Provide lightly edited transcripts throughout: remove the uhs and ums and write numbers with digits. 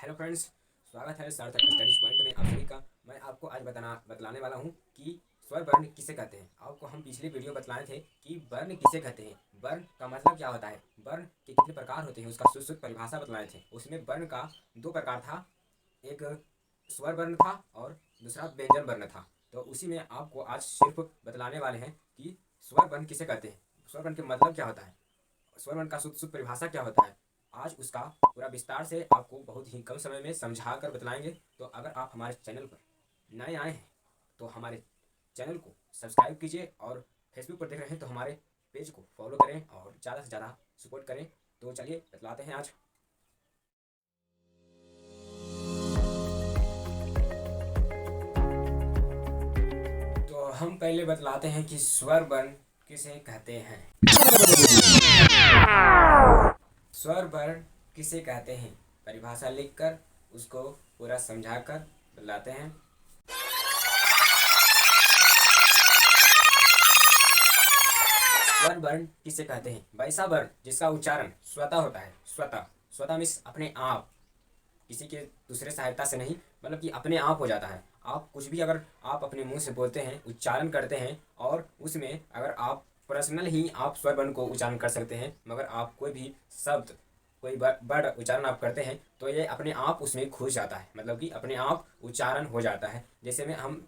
Hello friends, स्वागत है सार्थक स्टडीज पॉइंट में आप सभी का। मैं आपको आज बतलाने वाला हूँ कि स्वर वर्ण किसे कहते हैं। आपको हम पिछले वीडियो बतलाए थे कि वर्ण किसे कहते हैं, वर्ण का मतलब क्या होता है, वर्ण के कितने प्रकार होते हैं, उसका शुद्ध परिभाषा बतलाए थे। उसमें वर्ण का दो प्रकार था, एक स्वर वर्ण था और दूसरा व्यंजन वर्ण था। तो उसी में आपको आज सिर्फ बतलाने वाले हैं कि स्वर वर्ण किसे कहते हैं, स्वर वर्ण के मतलब क्या होता है, स्वर वर्ण का शुद्ध परिभाषा क्या होता है। आज उसका पूरा विस्तार से आपको बहुत ही कम समय में समझा कर बतलाएंगे। तो अगर आप हमारे चैनल पर नए आए हैं तो हमारे चैनल को सब्सक्राइब कीजिए, और फेसबुक पर देख रहे हैं तो हमारे पेज को फॉलो करें और ज़्यादा से ज़्यादा सपोर्ट करें। तो चलिए बतलाते हैं आज। तो हम पहले बतलाते हैं कि स्वर वर्ण किसे कहते हैं। स्वर वर्ण किसे कहते हैं, परिभाषा लिखकर उसको पूरा समझाकर बतलाते हैं। स्वर वर्ण किसे कहते हैं, वैसा वर्ण जिसका उच्चारण स्वतः होता है। स्वतः, स्वतः मीन्स अपने आप, किसी के दूसरे सहायता से नहीं, मतलब कि अपने आप हो जाता है। आप कुछ भी अगर आप अपने मुंह से बोलते हैं, उच्चारण करते हैं, और उसमें अगर आप पर्सनल ही आप स्वर वर्ण को उच्चारण कर सकते हैं, मगर आप कोई भी शब्द, कोई वर्ड उच्चारण आप करते हैं तो ये अपने आप उसमें घुस जाता है, मतलब कि अपने आप उच्चारण हो जाता है। जैसे में हम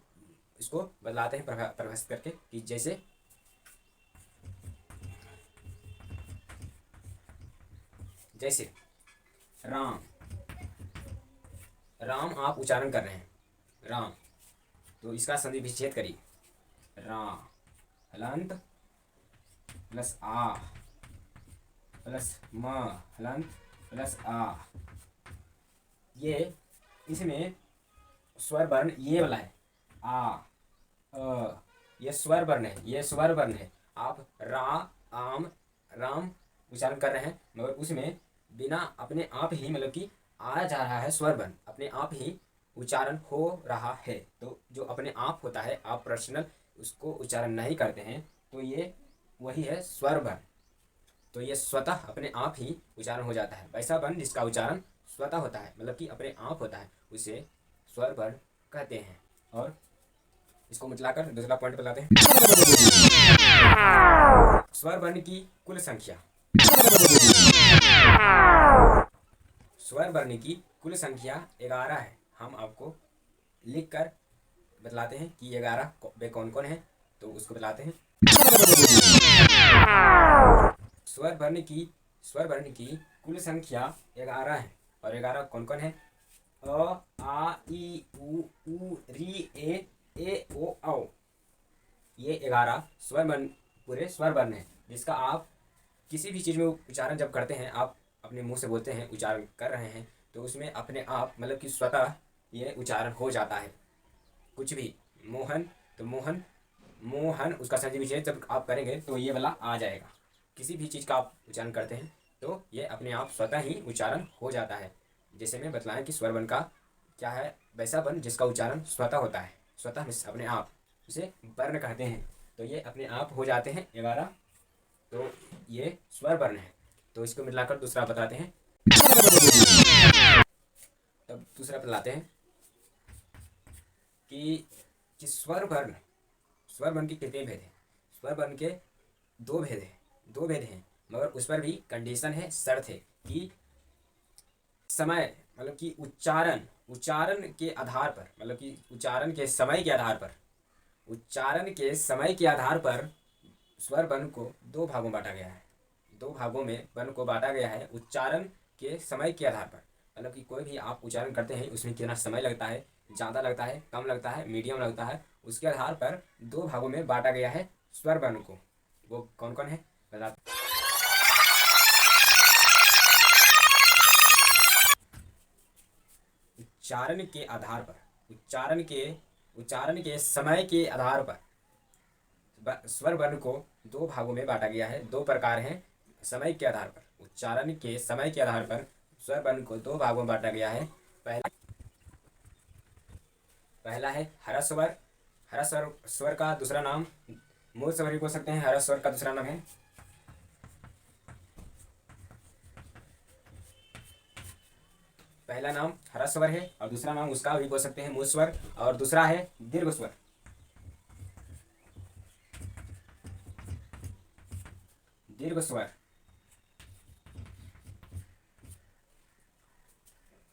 इसको बदलाते हैं परिभाषित करके कि जैसे जैसे राम, राम आप उच्चारण कर रहे हैं, राम, तो इसका संधि विच्छेद करिए, रा हलंत प्लस आ प्लस म हलंत प्लस आ। ये इसमें स्वर वर्ण ये वाला है, आ अ, ये स्वर वर्ण है, ये स्वर वर्ण है। आप रा आम राम उच्चारण कर रहे हैं, मगर उसमें बिना अपने आप ही, मतलब कि आ जा रहा है स्वर वर्ण, अपने आप ही उच्चारण हो रहा है। तो जो अपने आप होता है, आप पर्सनल उसको उच्चारण नहीं करते हैं, तो ये वही है स्वर वर्ण। तो ये स्वतः अपने आप ही उच्चारण हो जाता है। वैसा वर्ण जिसका उच्चारण स्वतः होता है, मतलब कि अपने आप होता है, उसे स्वर वर्ण कहते हैं। और इसको मिलाकर दूसरा पॉइंट बताते हैं, स्वर वर्ण की कुल संख्या। स्वर वर्ण की कुल संख्या 11 है। हम आपको लिख कर बतलाते हैं कि 11 वे कौन कौन है, तो उसको बताते हैं। स्वर वर्ण की स्वर वर्ण की कुल संख्या 11 है, और 11 कौन कौन है, अ आ ई उ री ए ओ औ। ये 11 स्वर वर्ण, पूरे स्वर वर्ण है, जिसका आप किसी भी चीज़ में उच्चारण जब करते हैं, आप अपने मुंह से बोलते हैं, उच्चारण कर रहे हैं, तो उसमें अपने आप, मतलब कि स्वतः ये उच्चारण हो जाता है। कुछ भी, मोहन, तो मोहन, मोहन उसका संधि विच्छेद जब आप करेंगे तो ये वाला आ जाएगा। किसी भी चीज़ का आप उच्चारण करते हैं तो ये अपने आप स्वतः ही उच्चारण हो जाता है। जैसे मैं बतलाएं कि स्वर वर्ण का क्या है, वैसा वर्ण जिसका उच्चारण स्वतः होता है, स्वतः मीन्स अपने आप, उसे वर्ण कहते हैं। तो ये अपने आप हो जाते हैं 11, तो ये स्वर वर्ण है। तो इसको मिलाकर दूसरा बताते हैं। तब दूसरा बताते हैं कि स्वर वर्ण के कितने भेद हैं। स्वर वर्ण के दो भेद हैं, मगर उस पर भी कंडीशन है, शर्त है कि समय, मतलब कि उच्चारण के आधार पर, मतलब कि उच्चारण के समय के आधार पर, उच्चारण के समय के आधार पर स्वर वर्ण को दो भागों में बांटा गया है। दो भागों में वर्ण को बांटा गया है उच्चारण के समय के आधार पर। मतलब कि कोई भी आप उच्चारण करते हैं, उसमें कितना समय लगता है, ज़्यादा लगता है, कम लगता है, मीडियम लगता है, उसके आधार पर दो भागों में बांटा गया है स्वर वर्ण को। वो कौन कौन है बता। उच्चारण के आधार पर, उच्चारण के समय के आधार पर स्वर वर्ण को दो भागों में बांटा गया है। दो प्रकार हैं समय के आधार पर, उच्चारण के समय के आधार पर स्वर वर्ण को दो भागों में बांटा गया है। पहला है हरा स्वर। हरा स्वर का दूसरा नाम मूल स्वर भी बोल सकते हैं। हरा स्वर का दूसरा नाम है पहला नाम ह्रस्व स्वर है और दूसरा नाम उसका भी बोल सकते हैं मूल स्वर, और दूसरा है दीर्घ स्वर। दीर्घ स्वर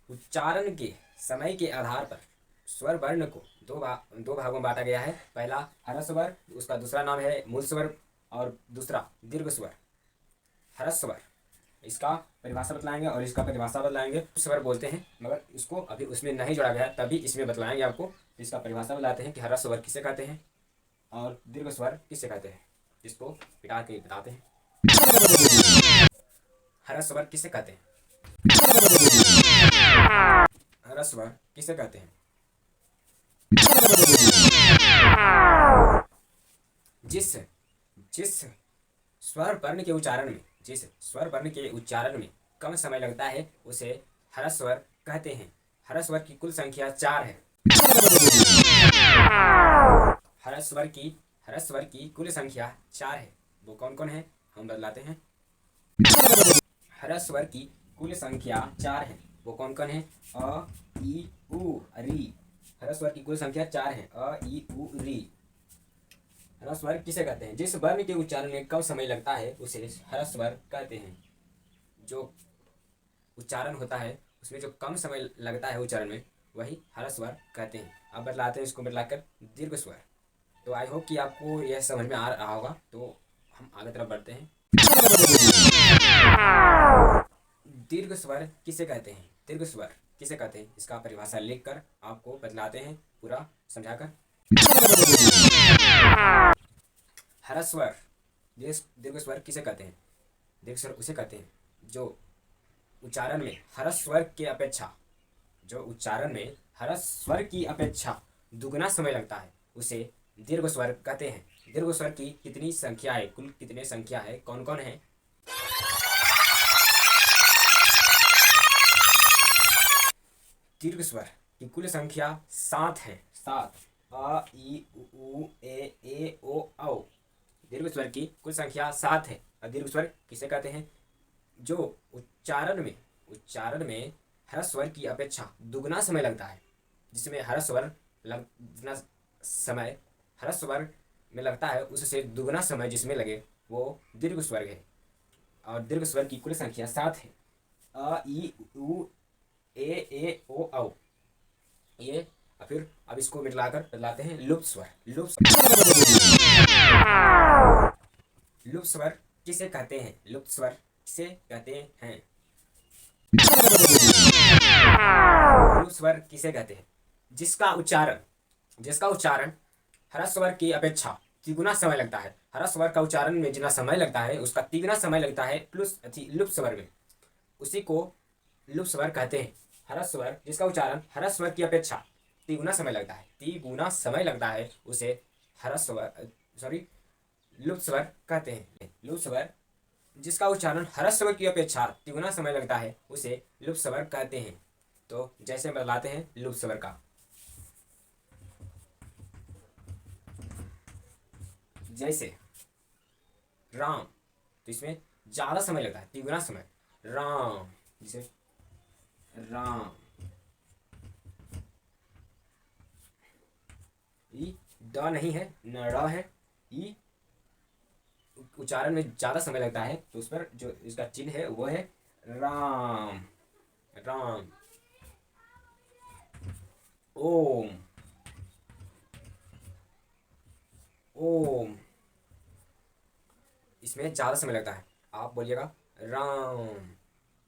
उच्चारण के समय के आधार पर स्वर वर्ण को दो भागों में बांटा गया है। पहला ह्रस्व स्वर, उसका दूसरा नाम है मूल स्वर, और दूसरा दीर्घ स्वर। ह्रस्व स्वर इसका परिभाषा बतलाएंगे और इसका परिभाषा बतलाएंगे। स्वर बोलते हैं मगर इसको अभी उसमें नहीं जोड़ा गया, तभी इसमें बतलाएंगे आपको। इसका परिभाषा बताते हैं कि ह्रस्व स्वर किसे कहते हैं और दीर्घ स्वर किसे कहते हैं, इसको पिटा के बताते हैं। ह्रस्व स्वर किसे कहते हैं? ह्रस्व स्वर किसे कहते हैं? जिस जिस स्वर वर्ण के उच्चारण में कम समय लगता है उसे ह्रस्व स्वर कहते हैं। ह्रस्व स्वर की कुल संख्या 4 है। ह्रस्व स्वर की कुल संख्या 4 है। वो कौन कौन है हम बतलाते हैं। ह्रस्व स्वर की कुल संख्या 4 है। वो कौन कौन है? अ, ई, उ, री। ह्रस्व स्वर की कुल संख्या 4 है। अ, ई, उ, री। ह्रस्व स्वर किसे कहते हैं? जिस वर्ण के उच्चारण में कम समय लगता है उसे ह्रस्व स्वर कहते हैं। जो उच्चारण होता है उसमें जो कम समय लगता है उच्चारण में, वही ह्रस्व स्वर कहते हैं। अब बतलाते हैं इसको बतलाकर दीर्घ स्वर। तो आई होप कि आपको यह समझ में आ रहा होगा। तो हम आगे तरफ बढ़ते हैं। दीर्घ स्वर किसे कहते हैं? दीर्घ स्वर किसे कहते हैं इसका परिभाषा लिखकर आपको बतलाते हैं पूरा समझाकर। ह्रस्व स्वर दीर्घ स्वर किसे कहते हैं? दीर्घ स्वर उसे कहते हैं जो उच्चारण में ह्रस्व स्वर की अपेक्षा दुगना समय लगता है उसे दीर्घ स्वर कहते हैं। दीर्घ स्वर की कितनी संख्या है? कुल कितने संख्या है? कौन कौन है? दीर्घ स्वर की कुल संख्या 7 है। 7। अ, ई, उ, ए, ओ, औ। दीर्घ स्वर की कुल संख्या 7 है। और दीर्घ स्वर किसे कहते हैं? जो उच्चारण में ह्रस्व स्वर की अपेक्षा दुगना समय लगता है, जिसमें ह्रस्व स्वर में लगता है उससे दुगना समय जिसमें लगे वो दीर्घ स्वर है। और दीर्घ स्वर की कुल संख्या 7 है। अ, ई, उ, ए, ओ, औ। ये फिर अब इसको मिलाकर बतलाते हैं लुप्त स्वर। लुप्त स्वर किसे कहते हैं? लुप्त स्वर किसे कहते हैं? लुप्त स्वर किसे कहते हैं? जिसका उच्चारण ह्रस्व स्वर की अपेक्षा तिगुना समय लगता है। ह्रस्व स्वर का उच्चारण में जितना समय लगता है उसका तिगुना समय लगता है प्लस लुप्त स्वर में, उसी को लुप्त स्वर कहते हैं। ह्रस्व स्वर जिसका उच्चारण ह्रस्व स्वर की अपेक्षा तिगुना समय लगता है उसे लुप्त स्वर कहते हैं। लुप्त स्वर जिसका उच्चारण ह्रस्व स्वर की अपेक्षा तिगुना समय लगता है उसे लुप्त स्वर कहते हैं। तो जैसे बतलाते हैं लुप्त स्वर का। जैसे राम, तो इसमें ज्यादा समय लगता है, तिगुना समय। राम, जैसे राम। ई ड नहीं है, न ड़ है। ई उच्चारण में ज्यादा समय लगता है तो उस पर जो इसका चिन्ह है वो है राम। राम। ओम। ओम, इसमें ज्यादा समय लगता है। आप बोलिएगा राम,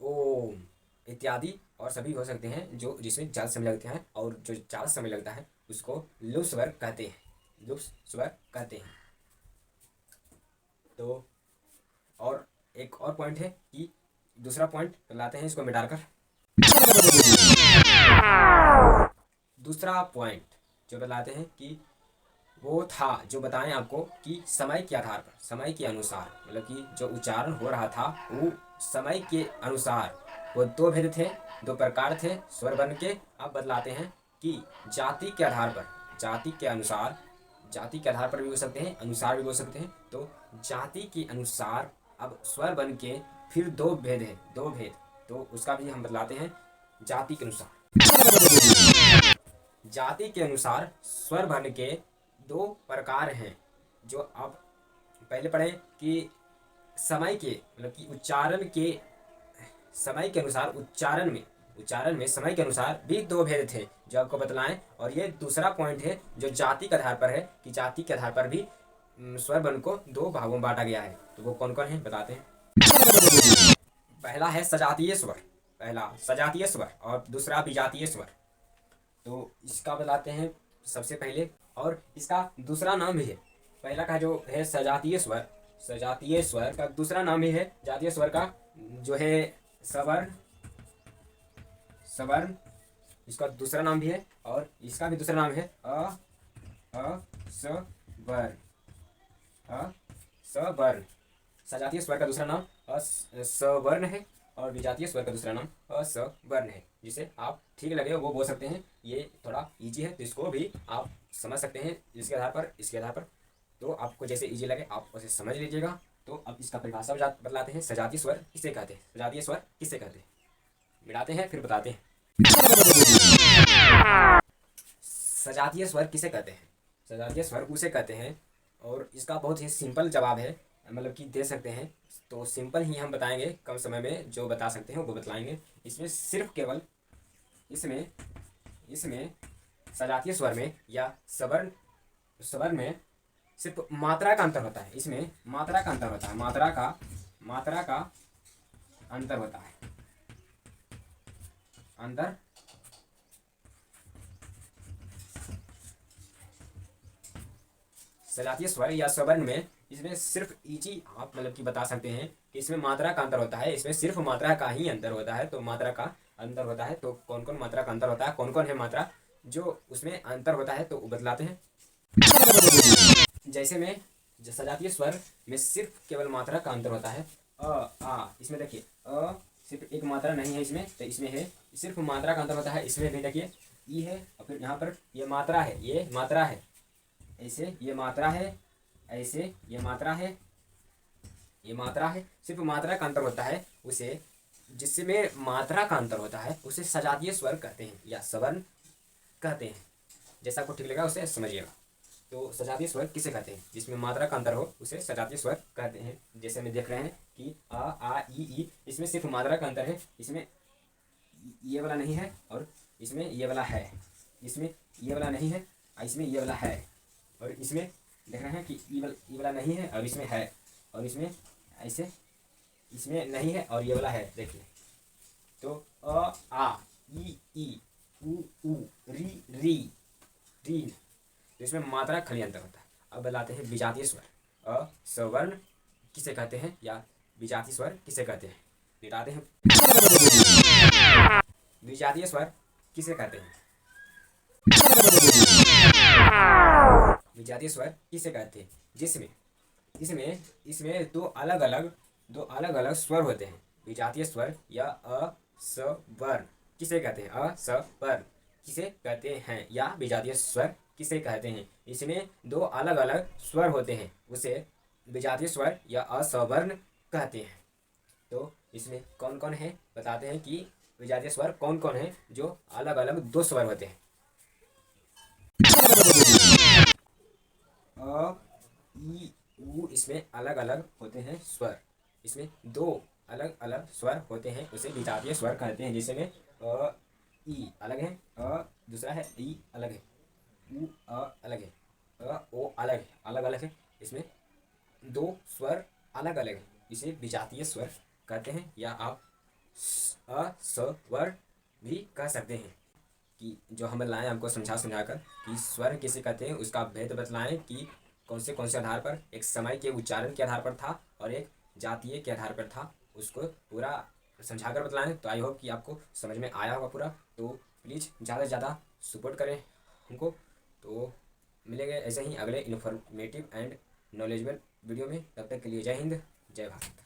ओम इत्यादि और सभी हो सकते हैं जो जिसमें ज्यादा समय लगते हैं, और जो ज्यादा समय लगता है उसको लुप्त स्वर कहते हैं। लुप्त स्वर कहते हैं। तो और एक और पॉइंट है कि दूसरा पॉइंट लाते हैं इसको मिटाकर। दूसरा पॉइंट जो बताते हैं कि वो था जो बताएं आपको कि समय के आधार पर, समय के अनुसार, मतलब कि जो उच्चारण हो रहा था वो समय के अनुसार वो दो भेद थे, दो प्रकार थे स्वर वर्ण के। अब बतलाते हैं कि जाति के आधार पर, जाति के आधार पर भी हो सकते हैं, अनुसार भी हो सकते हैं। तो जाति के अनुसार अब स्वर वर्ण के फिर दो भेद है, तो उसका भी हम बतलाते हैं। जाति के अनुसार। जाति के अनुसार स्वर वर्ण के दो प्रकार हैं, जो आप पहले पढ़े कि समय के मतलब कि उच्चारण के समय के अनुसार उच्चारण में समय के अनुसार भी दो भेद थे जो आपको बतलाएं। और ये दूसरा पॉइंट है जो जाति के आधार पर है कि जाति के आधार पर भी स्वर वर्ण को दो भागों में बांटा गया है। तो वो कौन कौन है बताते हैं। पहला है सजातीय स्वर और दूसरा विजातीय स्वर। तो इसका बताते हैं सबसे पहले, और इसका दूसरा नाम भी है। पहला का जो है सजातीय स्वर का दूसरा नाम भी है जातीय स्वर का, जो है सवर्ण। इसका दूसरा नाम भी है और इसका भी दूसरा नाम है सवर्ण। सजातीय स्वर का दूसरा नाम सवर्ण है और विजातीय स्वर का दूसरा नाम असवर्ण है। जिसे आप ठीक लगे वो बोल सकते हैं। ये थोड़ा इजी है तो इसको भी आप समझ सकते हैं इसके आधार पर। तो आपको जैसे इजी लगे आप उसे समझ लीजिएगा। तो अब इसका परिभाषा बतलाते हैं। सजातीय स्वर किसे कहते हैं, मिलाते हैं फिर बताते हैं। सजातीय स्वर किसे कहते हैं? सजातीय स्वर उसे कहते हैं, और इसका बहुत ही सिंपल जवाब है, मतलब कि दे सकते हैं। तो सिंपल ही हम बताएंगे, कम समय में जो बता सकते हैं वो बतलाएंगे। इसमें सिर्फ केवल इसमें सजातीय स्वर में या सवर्ण में सिर्फ मात्रा का अंतर होता है। इसमें मात्रा का अंतर होता है, मात्रा का अंतर होता है। सजातीय स्वर या सवर्ण में इसमें सिर्फ इजी आप मतलब कि बता सकते हैं कि इसमें मात्रा का अंतर होता है। इसमें सिर्फ मात्रा का ही अंतर होता है। तो मात्रा का अंतर होता है तो कौन कौन मात्रा का अंतर होता है, कौन कौन है मात्रा जो उसमें अंतर होता है, तो बतलाते हैं। जैसे में सजातीय स्वर में सिर्फ केवल मात्रा का अंतर होता है। इसमें देखिए सिर्फ एक मात्रा नहीं है इसमें, तो इसमें है सिर्फ मात्रा का अंतर होता है। इसमें भी देखिए ई है और फिर यहाँ पर ये मात्रा है, ऐसे ये मात्रा है, ऐसे ये मात्रा है, सिर्फ मात्रा का अंतर होता है। उसे जिसमें मात्रा का अंतर होता है उसे सजातीय स्वर कहते हैं या सवर्ण कहते हैं। जैसा आपको ठीक लगा उसे समझिएगा। तो सजातीय स्वर किसे कहते हैं? जिसमें मात्रा का अंतर हो उसे सजातीय स्वर कहते हैं। जैसे में देख रहे हैं कि आ ई, इसमें सिर्फ मात्रा का अंतर है। इसमें ये वाला नहीं है और इसमें ये वाला है, इसमें ये वाला नहीं है, इसमें ये वाला है, और इसमें देख रहे हैं कि ये वाला नहीं है और इसमें है, और इसमें ऐसे इसमें नहीं है और ये वाला है। देखिए तो आ ई उ री। तो इसमें मात्रा खाली अंतर होता है। अब बताते हैं विजातीय स्वर। सवर्ण किसे कहते हैं या विजातीय स्वर किसे कहते हैं, बताते हैं। विजातीय स्वर किसे कहते हैं? विजातीय स्वर किसे कहते हैं? इसमें दो अलग अलग स्वर होते हैं। विजातीय स्वर या असवर्ण किसे कहते हैं? असवर्ण किसे कहते हैं या विजातीय स्वर किसे कहते हैं? इसमें दो अलग अलग स्वर होते हैं, उसे विजातीय स्वर या असवर्ण कहते हैं। तो इसमें कौन कौन है बताते हैं कि विजातीय स्वर कौन कौन है जो अलग अलग दो स्वर होते हैं। अ ई उ, इसमें अलग अलग होते हैं स्वर। इसमें दो अलग अलग स्वर होते हैं, उसे विजातीय स्वर कहते हैं। जिसमें ई अलग है, दूसरा है ई अलग है, उ अलग है, ओ अलग अलग है। इसमें दो स्वर अलग अलग है, इसे विजातीय स्वर कहते हैं या आप असवर्ण भी कह सकते हैं। कि जो हम बतलाएं हमको समझा कर कि स्वर किसे कहते हैं उसका भेद बतलाएं कि कौन से आधार पर, एक समय के उच्चारण के आधार पर था और एक जातीय के आधार पर था, उसको पूरा समझा कर बतलाएं। तो आई होप कि आपको समझ में आया होगा पूरा। तो प्लीज़ ज़्यादा से ज़्यादा सपोर्ट करें हमको। तो मिलेंगे ऐसे ही अगले इन्फॉर्मेटिव एंड नॉलेजेबल वीडियो में। तब तक के लिए जय हिंद, जय भारत।